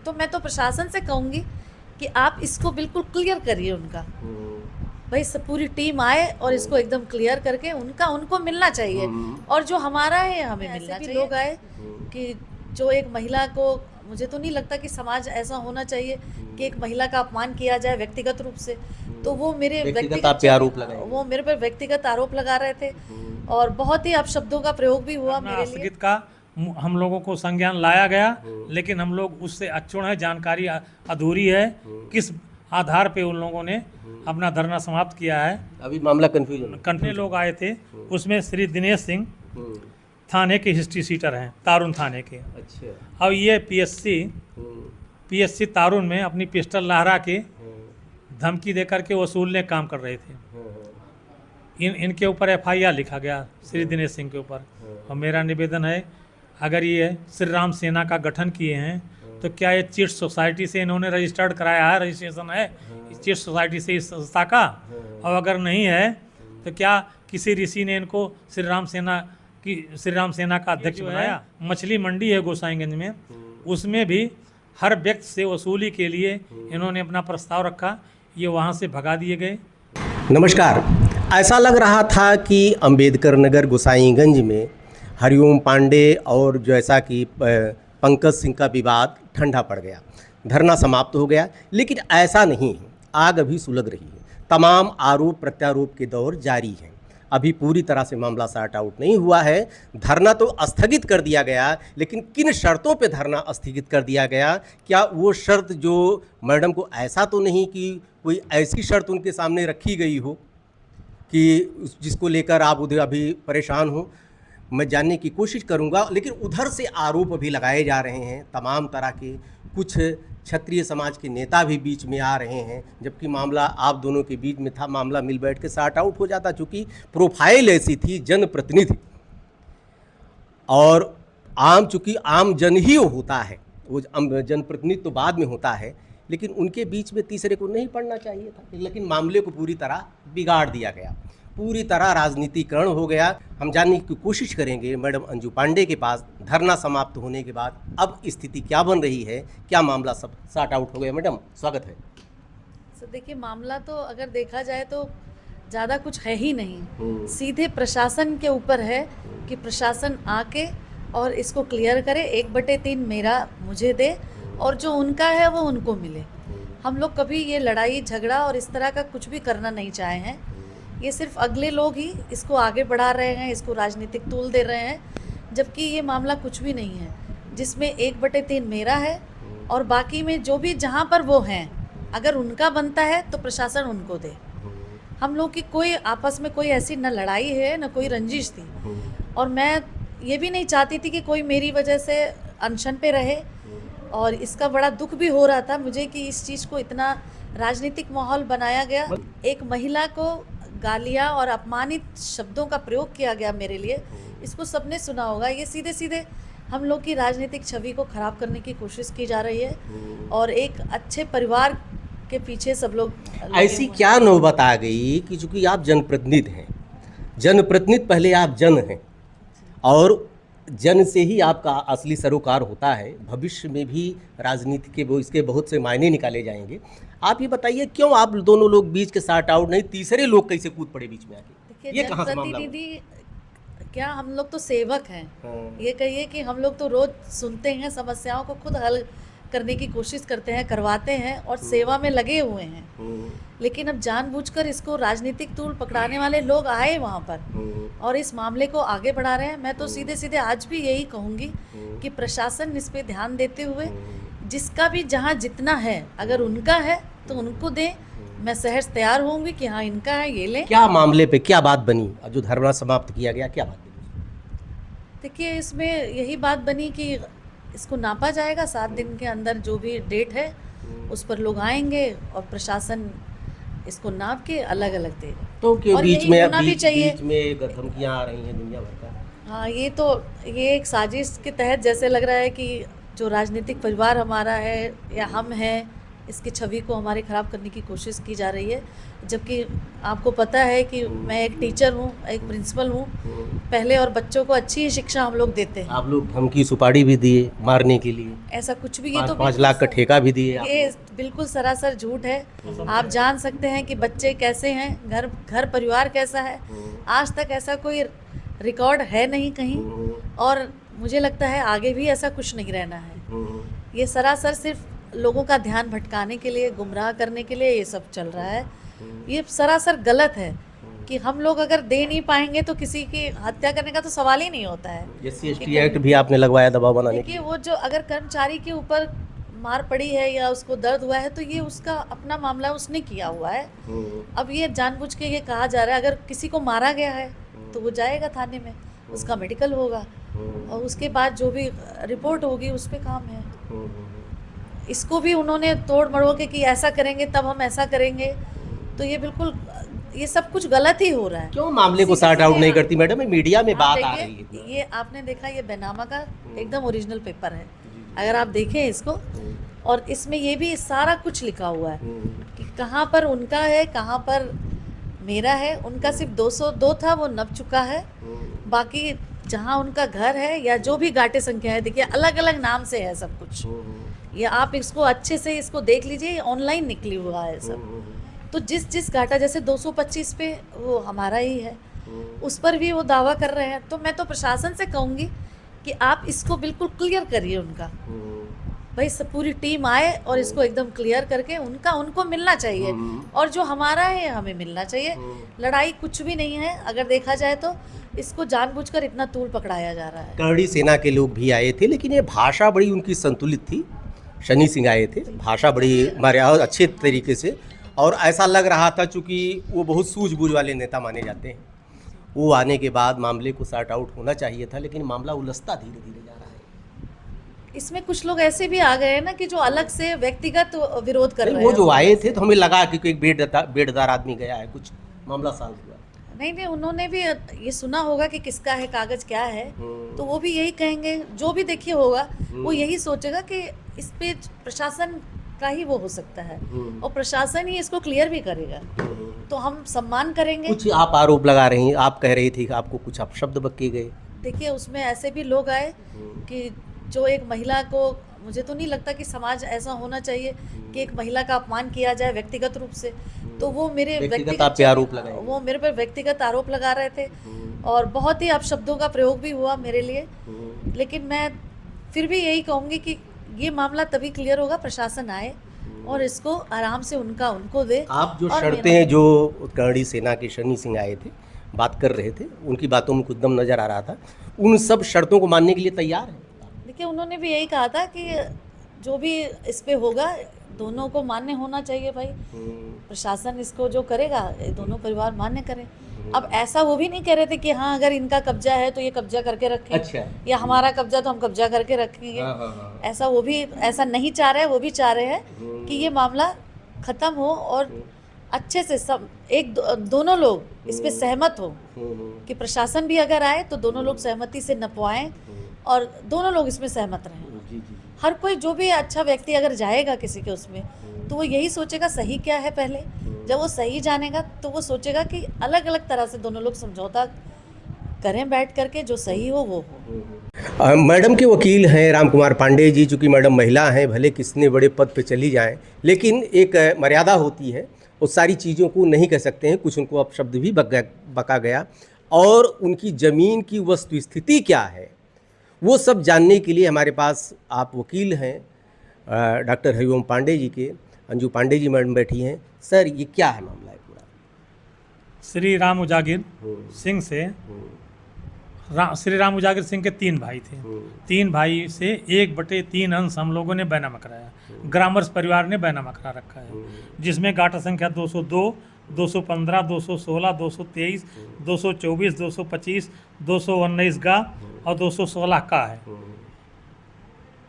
तो मैं तो प्रशासन से कहूँगी कि आप इसको बिल्कुल क्लियर करिए उनका। भाई सब पूरी टीम आए और इसको एकदम क्लियर करके उनको मिलना चाहिए, और जो हमारा है हमें मिलना चाहिए। लोग आए कि जो एक महिला को, मुझे तो नहीं लगता कि समाज ऐसा होना चाहिए कि एक महिला का अपमान किया जाए व्यक्तिगत रूप से। तो वो मेरे व्यक्तिगत आरोप लगाए, वो मेरे पर व्यक्तिगत आरोप लगा रहे थे और बहुत ही अपशब्दों का प्रयोग भी हुआ मेरे लिए। स्थगित का हम लोगों को संज्ञान लाया गया, लेकिन हम लोग उससे अक्षुण्ण है, जानकारी अधूरी है किस आधार पे उन लोगों ने अपना धरना समाप्त किया है। अभी मामला कंफ्यूजन। कंपनी लोग आए थे, उसमें श्री दिनेश सिंह थाने के हिस्ट्री सीटर हैं, तारुण थाने के। अच्छा। अब ये पीएससी तारुण में अपनी पिस्टल लहरा के धमकी देकर के वसूलने काम कर रहे थे। इनके ऊपर एफआईआर लिखा गया श्री दिनेश सिंह के ऊपर। और मेरा निवेदन है, अगर ये श्री राम सेना का गठन किए हैं तो क्या ये चिट सोसाइटी से इन्होंने रजिस्टर्ड कराया है, रजिस्ट्रेशन है चिट सोसाइटी से इस संस्था का? और अगर नहीं है तो क्या किसी ऋषि ने इनको श्री राम सेना का अध्यक्ष बनाया? मछली मंडी है गोसाईगंज में, उसमें भी हर व्यक्ति से वसूली के लिए इन्होंने अपना प्रस्ताव रखा, ये वहाँ से भगा दिए गए। नमस्कार। ऐसा लग रहा था कि अंबेडकर नगर गोसाईगंज में हरिओम पांडे और जैसा कि पंकज सिंह का विवाद ठंडा पड़ गया, धरना समाप्त हो गया, लेकिन ऐसा नहीं है। आग अभी सुलग रही है, तमाम आरोप प्रत्यारोप के दौर जारी है। अभी पूरी तरह से मामला सॉर्ट आउट नहीं हुआ है। धरना तो स्थगित कर दिया गया, लेकिन किन शर्तों पे धरना स्थगित कर दिया गया? क्या वो शर्त जो मैडम को, ऐसा तो नहीं कि कोई ऐसी शर्त उनके सामने रखी गई हो कि जिसको लेकर आप उधर अभी परेशान हो? मैं जानने की कोशिश करूंगा, लेकिन उधर से आरोप भी लगाए जा रहे हैं तमाम तरह के। कुछ क्षत्रिय समाज के नेता भी बीच में आ रहे हैं, जबकि मामला आप दोनों के बीच में था। मामला मिल बैठ के सॉर्ट आउट हो जाता, चूँकि प्रोफाइल ऐसी थी जनप्रतिनिधि, और चूँकि आम जन ही होता है, वो जनप्रतिनिधि तो बाद में होता है, लेकिन उनके बीच में तीसरे को नहीं पड़ना चाहिए था। लेकिन मामले को पूरी तरह बिगाड़ दिया गया, पूरी तरह राजनीतिकरण हो गया। हम जानने की कोशिश करेंगे मैडम अंजू पांडे के पास, धरना समाप्त होने के बाद अब स्थिति क्या बन रही है, क्या मामला सब सॉर्ट आउट हो गया? मैडम स्वागत है। सर देखिए, मामला तो अगर देखा जाए तो ज़्यादा कुछ है ही नहीं, सीधे प्रशासन के ऊपर है कि प्रशासन आके और इसको क्लियर करे। 1/3 मेरा मुझे दे और जो उनका है वो उनको मिले। हम लोग कभी ये लड़ाई झगड़ा और इस तरह का कुछ भी करना नहीं चाहे हैं। ये सिर्फ अगले लोग ही इसको आगे बढ़ा रहे हैं, इसको राजनीतिक तूल दे रहे हैं, जबकि ये मामला कुछ भी नहीं है, जिसमें 1/3 मेरा है और बाकी में जो भी जहाँ पर वो हैं, अगर उनका बनता है तो प्रशासन उनको दे। हम लोग की कोई आपस में कोई ऐसी न लड़ाई है न कोई रंजिश थी, और मैं ये भी नहीं चाहती थी कि कोई मेरी वजह से अनशन पे रहे, और इसका बड़ा दुख भी हो रहा था मुझे कि इस चीज़ को इतना राजनीतिक माहौल बनाया गया। एक महिला को गालियाँ और अपमानित शब्दों का प्रयोग किया गया मेरे लिए, इसको सबने सुना होगा। ये सीधे सीधे हम लोग की राजनीतिक छवि को ख़राब करने की कोशिश की जा रही है, और एक अच्छे परिवार के पीछे सब लोग। ऐसी क्या नौबत आ गई कि चूँकि आप जनप्रतिनिधि हैं, जनप्रतिनिधि पहले आप जन हैं, और जन से ही आपका असली सरोकार होता है। भविष्य में भी राजनीति के इसके बहुत से मायने निकाले जाएंगे। आप ये बताइए, क्यों आप दोनों लोग बीच के सॉर्ट आउट नहीं, तीसरे लोग कैसे कूद पड़े बीच में आके? ये कहाँ से मामला? क्या हम लोग तो सेवक हैं। ये कहिए कि हम लोग तो रोज सुनते हैं, समस्याओं को खुद हल करने की कोशिश करते हैं, करवाते हैं और सेवा में लगे हुए हैं। लेकिन अब जानबूझकर इसको राजनीतिक तूल पकड़ाने वाले लोग आए वहाँ पर और इस मामले को आगे बढ़ा रहे हैं। मैं तो सीधे सीधे आज भी यही कहूँगी कि प्रशासन इस पे ध्यान देते हुए, जिसका भी जहाँ जितना है, अगर उनका है तो उनको दें। मैं सहर्ष तैयार होंगी कि हाँ इनका है, ये लें। क्या मामले पे क्या बात बनी जो धरना समाप्त किया गया, क्या बात बनी? देखिए, इसमें यही बात बनी कि इसको नापा जाएगा 7 दिन के अंदर, जो भी डेट है उस पर लोग आएंगे और प्रशासन इसको नाप के अलग अलग देगा। तो क्यों बीच में धमकियाँ आ रही हैं दुनिया भर का? हाँ, ये एक साजिश के तहत जैसे लग रहा है कि जो राजनीतिक परिवार हमारा है या हम हैं इसकी छवि को हमारी ख़राब करने की कोशिश की जा रही है। जबकि आपको पता है कि मैं एक टीचर हूँ, एक प्रिंसिपल हूँ, पहले और बच्चों को अच्छी ही शिक्षा हम लोग देते हैं। आप लोग धमकी सुपारी भी दिए मारने के लिए, ऐसा कुछ भी, ये तो 5 लाख का ठेका भी दिए आप ये लोग। बिल्कुल सरासर झूठ है। आप जान सकते हैं कि बच्चे कैसे हैं, घर परिवार कैसा है। आज तक ऐसा कोई रिकॉर्ड है नहीं कहीं, और मुझे लगता है आगे भी ऐसा कुछ नहीं रहना है। ये सरासर सिर्फ लोगों का ध्यान भटकाने के लिए, गुमराह करने के लिए ये सब चल रहा है। ये सरासर गलत है कि हम लोग अगर दे नहीं पाएंगे तो किसी की हत्या करने का तो सवाल ही नहीं होता है। SC/ST एक्ट भी आपने लगवाया दबाव बनाने के देखिए, वो जो अगर कर्मचारी के ऊपर मार पड़ी है या उसको दर्द हुआ है तो ये उसका अपना मामला, उसने किया हुआ है। अब ये जानबूझ के ये कहा जा रहा है, अगर किसी को मारा गया है तो वो जाएगा थाने में, उसका मेडिकल होगा और उसके बाद जो भी रिपोर्ट होगी उस पे काम है। इसको भी उन्होंने तोड़ मरोड़ के कि ऐसा करेंगे तब हम ऐसा करेंगे, तो ये बिल्कुल, ये सब कुछ गलत ही हो रहा है। क्यों मामले को सॉर्ट आउट नहीं करती मैडम? मीडिया में बात आ रही है। ये आपने देखा, ये बैनामा का एकदम ओरिजिनल पेपर है, अगर आप देखें इसको, और इसमें ये भी सारा कुछ लिखा हुआ है कि कहाँ पर उनका है, कहाँ पर मेरा है। उनका सिर्फ 202 था, वो नप चुका है। बाकी जहाँ उनका घर है या जो भी गाटे संख्या है, देखिए अलग अलग नाम से है सब कुछ। ये आप इसको अच्छे से इसको देख लीजिए, ऑनलाइन निकली हुआ है सब। तो जिस घाटा, जैसे 225 पे वो हमारा ही है, उस पर भी वो दावा कर रहे हैं। तो मैं तो प्रशासन से कहूँगी कि आप इसको बिल्कुल क्लियर करिए उनका, भाई सब पूरी टीम आए और इसको एकदम क्लियर करके उनको मिलना चाहिए, और जो हमारा है हमें मिलना चाहिए। लड़ाई कुछ भी नहीं है, अगर देखा जाए तो इसको जानबूझकर इतना तूल पकड़ाया जा रहा है। करड़ी सेना के लोग भी आए थे, लेकिन ये भाषा बड़ी उनकी संतुलित थी। शनि सिंह आए थे, भाषा बड़ी मर्यादा अच्छे तरीके से, और ऐसा लग रहा था चूँकि वो बहुत सूझबूझ वाले नेता माने जाते हैं। वो आने के बाद मामले को सॉर्ट आउट होना चाहिए था, लेकिन मामला उलझता धीरे धीरे जा रहा है। इसमें कुछ लोग ऐसे भी आ गए हैं ना कि जो अलग से व्यक्तिगत विरोध कर रहे हैं। वो जो आए थे तो हमें लगा कि कोई बेड़दार आदमी गया है, कुछ मामला सॉल्व हुआ। नहीं, उन्होंने भी ये सुना होगा कि किसका है कागज, क्या है, तो वो भी यही कहेंगे। जो भी देखिए होगा वो यही सोचेगा कि इस पे प्रशासन का ही वो हो सकता है, और प्रशासन ही इसको क्लियर भी करेगा, तो हम सम्मान करेंगे। कुछ आप आरोप लगा रही हैं, आप कह रही थी कि आपको कुछ अपशब्द बके गए। देखिए, उसमें ऐसे भी लोग आए कि जो एक महिला को, मुझे तो नहीं लगता कि समाज ऐसा होना चाहिए कि एक महिला का अपमान किया जाए व्यक्तिगत रूप से। तो वो मेरे व्यक्तिगत आप पे आरोप लगाए, वो मेरे पर व्यक्तिगत आरोप लगा रहे थे, और बहुत ही अपशब्दों का प्रयोग भी हुआ मेरे लिए। लेकिन मैं फिर भी यही कहूँगी कि ये मामला तभी क्लियर होगा, प्रशासन आए और इसको आराम से उनको दे। आप जो शर्तें हैं, जो करड़ी सेना के शनि सिंह आए थे, बात कर रहे थे, उनकी बातों में कुछ दम नज़र आ रहा था, उन सब शर्तों को मानने के लिए तैयार है? देखिए, उन्होंने भी यही कहा था कि जो भी इस पे होगा दोनों को मान्य होना चाहिए भाई। प्रशासन इसको जो करेगा, ये दोनों परिवार मान्य करें। अब ऐसा वो भी नहीं कह रहे थे कि हाँ अगर इनका कब्जा है तो ये कब्जा करके रखें, अच्छा, या हमारा कब्जा तो हम कब्जा करके रखेंगे। ऐसा वो भी ऐसा नहीं चाह रहे हैं। वो भी चाह रहे हैं कि ये मामला ख़त्म हो और अच्छे से सब दोनों लोग इस पे सहमत हो, कि प्रशासन भी अगर आए तो दोनों लोग सहमति से नपवाएं और दोनों लोग इसमें सहमत रहें। हर कोई जो भी अच्छा व्यक्ति अगर जाएगा किसी के उसमें, तो वो यही सोचेगा सही क्या है पहले। जब वो सही जानेगा तो वो सोचेगा कि अलग अलग तरह से दोनों लोग समझौता करें बैठ करके, जो सही हो वो हो। मैडम के वकील हैं राम कुमार पांडे जी, चूँकि मैडम महिला हैं, भले कितने बड़े पद पे चली जाएं, लेकिन एक मर्यादा होती है, उस सारी चीज़ों को नहीं कह सकते हैं। कुछ उनको अपशब्द भी बका गया, और उनकी ज़मीन की वस्तुस्थिति क्या है वो सब जानने के लिए हमारे पास आप वकील हैं डॉक्टर हरिओम पांडे जी के, अंजू पांडे जी मैडम बैठी हैं। सर, ये क्या है मामला है पूरा? श्री राम उजागिर सिंह से श्री राम उजागिर सिंह के 3 भाई थे। 3 भाई से 1/3 अंश हम लोगों ने बैनामा कराया। ग्रामर्स परिवार ने बैनामा करा रखा है, जिसमें गाटा संख्या 202, 215, 216, 223, 224, 225, 219 का और 216 का है।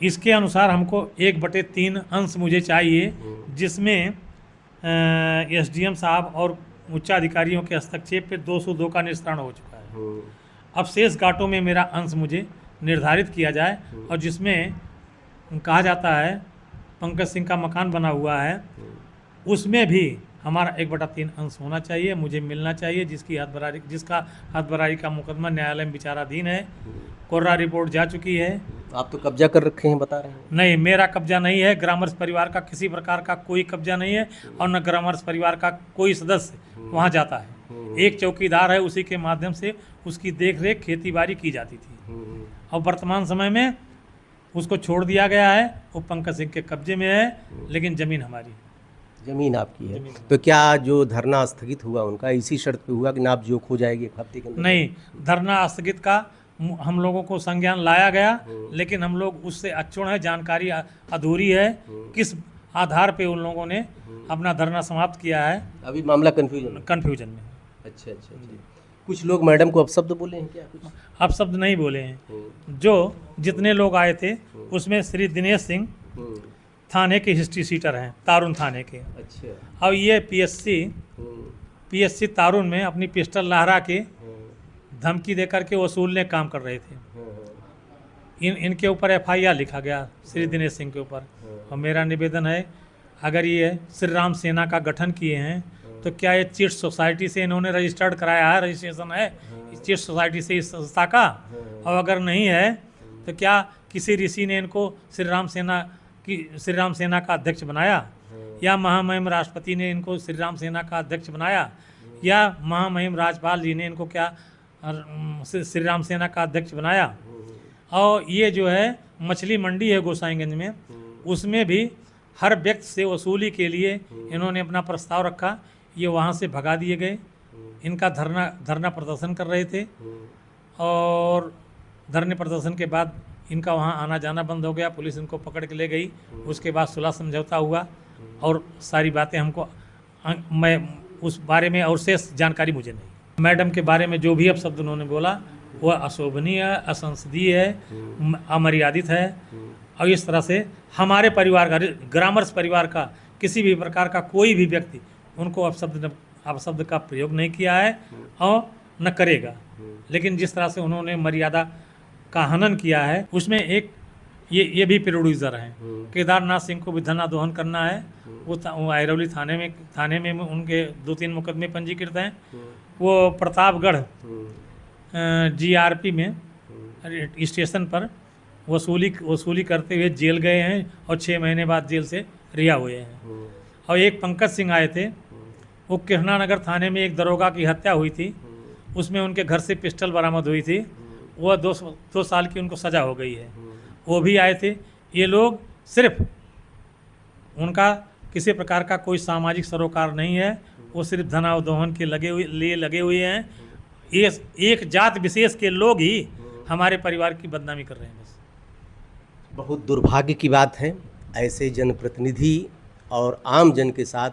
इसके अनुसार हमको 1/3 अंश मुझे चाहिए, जिसमें SDM साहब और उच्चाधिकारियों के हस्तक्षेप पे 202 का निस्तारण हो चुका है। अब शेष गाटों में मेरा अंश मुझे निर्धारित किया जाए, और जिसमें कहा जाता है पंकज सिंह का मकान बना हुआ है, उसमें भी हमारा 1/3 अंश होना चाहिए, मुझे मिलना चाहिए, जिसका हदबरारी का मुकदमा न्यायालय में विचाराधीन है। कोर्रा रिपोर्ट जा चुकी है। आप तो कब्जा कर रखे हैं बता रहे हैं। नहीं, मेरा कब्जा नहीं है, ग्रामर्स परिवार का किसी प्रकार का कोई कब्जा नहीं है और न ग्रामर्स परिवार का कोई सदस्य वहाँ जाता है। एक चौकीदार है, उसी के माध्यम से उसकी देखरेख खेती बाड़ी की जाती थी और वर्तमान समय में उसको छोड़ दिया गया है। वो पंकज सिंह के कब्जे में है, लेकिन ज़मीन हमारी है। ज़मीन आपकी है। तो क्या जो धरना स्थगित हुआ उनका इसी शर्त पे हुआ कि नाप जोख हो जाएगी 1 हफ्ते के अंदर? नहीं, धरना स्थगित का हम लोगों को संज्ञान लाया गया, लेकिन हम लोग उससे अक्षुण्ण है, जानकारी अधूरी है किस आधार पे उन लोगों ने अपना धरना समाप्त किया है। अभी मामला कन्फ्यूजन में। अच्छा। कुछ लोग मैडम को अपशब्द बोले हैं क्या? कुछ अपशब्द नहीं बोले हैं। जो जितने लोग आए थे उसमें श्री दिनेश सिंह थाने के हिस्ट्री सीटर हैं, तारुन थाने के। अच्छा। और ये पीएससी तारुन में अपनी पिस्टल लहरा के धमकी देकर के वसूलने काम कर रहे थे। इनके ऊपर FIR लिखा गया श्री दिनेश सिंह के ऊपर। और मेरा निवेदन है, अगर ये श्री राम सेना का गठन किए हैं तो क्या ये चिट सोसाइटी से इन्होंने रजिस्टर्ड कराया है, रजिस्ट्रेशन है चिट सोसाइटी से इस संस्था का? और अगर नहीं है तो क्या किसी ऋषि ने इनको श्री राम सेना का अध्यक्ष बनाया, या महामहिम राष्ट्रपति ने इनको श्री राम सेना का अध्यक्ष बनाया, या महामहिम राज्यपाल जी ने इनको क्या श्री राम सेना का अध्यक्ष बनाया? और ये जो है मछली मंडी है गोसाईगंज में, उसमें भी हर व्यक्ति से वसूली के लिए इन्होंने अपना प्रस्ताव रखा। ये वहाँ से भगा दिए गए। इनका धरना प्रदर्शन कर रहे थे और धरने प्रदर्शन के बाद इनका वहाँ आना जाना बंद हो गया। पुलिस इनको पकड़ के ले गई। उसके बाद सुलह समझौता हुआ और सारी बातें हमको, मैं उस बारे में और शेष जानकारी मुझे नहीं। मैडम के बारे में जो भी अपशब्द उन्होंने बोला वह अशोभनीय है, असंसदीय है, अमर्यादित है। और इस तरह से हमारे परिवार का, ग्रामर्स परिवार का किसी भी प्रकार का कोई भी व्यक्ति उनको अपशब्द का प्रयोग नहीं किया है और न करेगा। लेकिन जिस तरह से उन्होंने मर्यादा का हनन किया है, उसमें एक ये भी प्रोड्यूसर हैं। केदारनाथ सिंह को भी धना दोहन करना है। वो आयरौली थाने में उनके 2-3 मुकदमे पंजीकृत हैं। वो प्रतापगढ़ GRP में स्टेशन पर वसूली करते हुए जेल गए हैं और 6 महीने बाद जेल से रिहा हुए हैं। और एक पंकज सिंह आए थे, वो कृष्णानगर थाने में एक दरोगा की हत्या हुई थी, उसमें उनके घर से पिस्टल बरामद हुई थी। वह 2 साल की उनको सज़ा हो गई है। वो भी आए थे। ये लोग सिर्फ, उनका किसी प्रकार का कोई सामाजिक सरोकार नहीं है, वो सिर्फ धनावदोहन के लगे हुए हैं। एक जात विशेष के लोग ही हमारे परिवार की बदनामी कर रहे हैं। बस बहुत दुर्भाग्य की बात है, ऐसे जनप्रतिनिधि और आम जन के साथ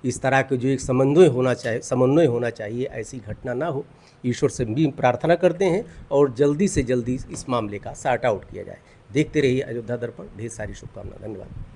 इस तरह के जो एक समन्वय होना चाहिए, ऐसी घटना ना हो। ईश्वर से भी प्रार्थना करते हैं और जल्दी से जल्दी इस मामले का सॉर्ट आउट किया जाए। देखते रहिए अयोध्या दर्पण। ढेर सारी शुभकामनाएं। धन्यवाद।